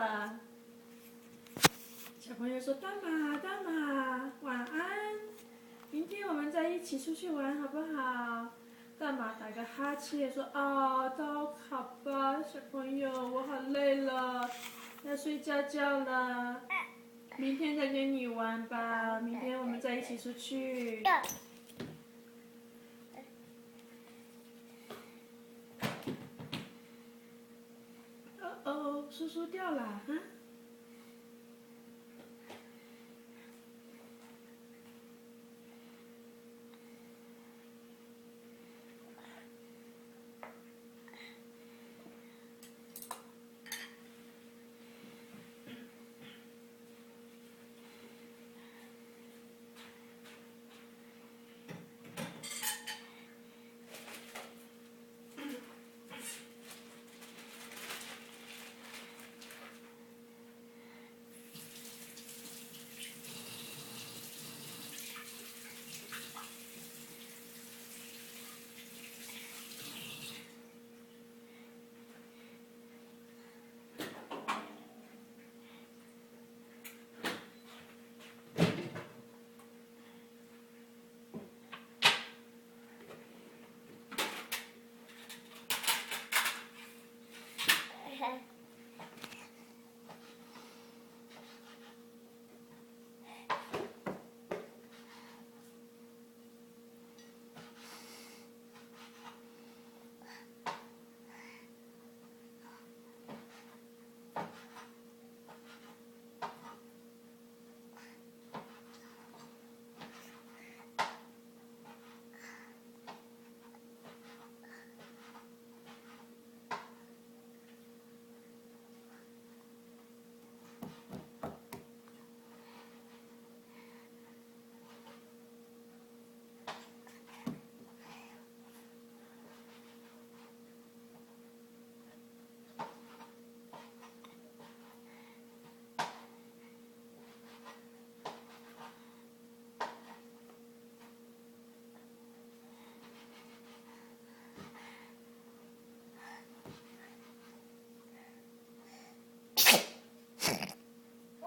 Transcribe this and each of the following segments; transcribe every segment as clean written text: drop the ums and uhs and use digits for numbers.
了。小朋友说：“大马，大马，晚安。明天我们再一起出去玩，好不好？”大马打个哈欠说：“啊，都好吧，小朋友，我好累了，要睡觉觉了。明天再跟你玩吧，明天我们再一起出去。”哦，叔叔掉了啊！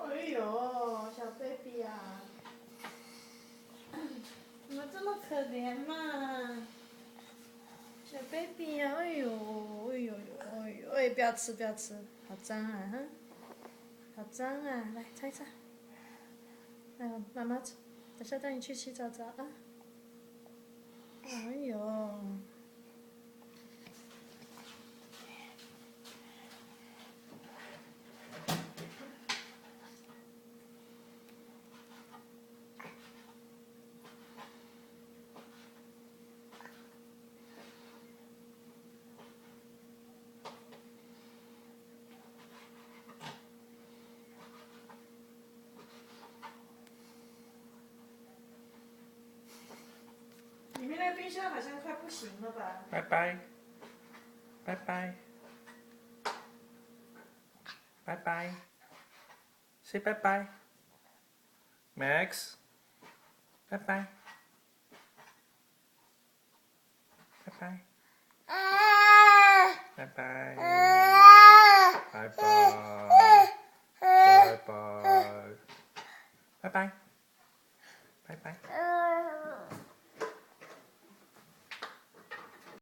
哎呦，小 baby 啊，怎么这么可怜嘛？小 baby 啊，哎呦，哎呦呦，哎呦，哎，不要吃，不要吃，好脏啊，哈，好脏啊，来擦一擦。来，妈妈，等下带你去洗澡澡啊。哎呦。里面那个冰箱好像快不行了吧？拜拜，拜拜，拜拜，say 拜拜，Max，拜拜，拜拜。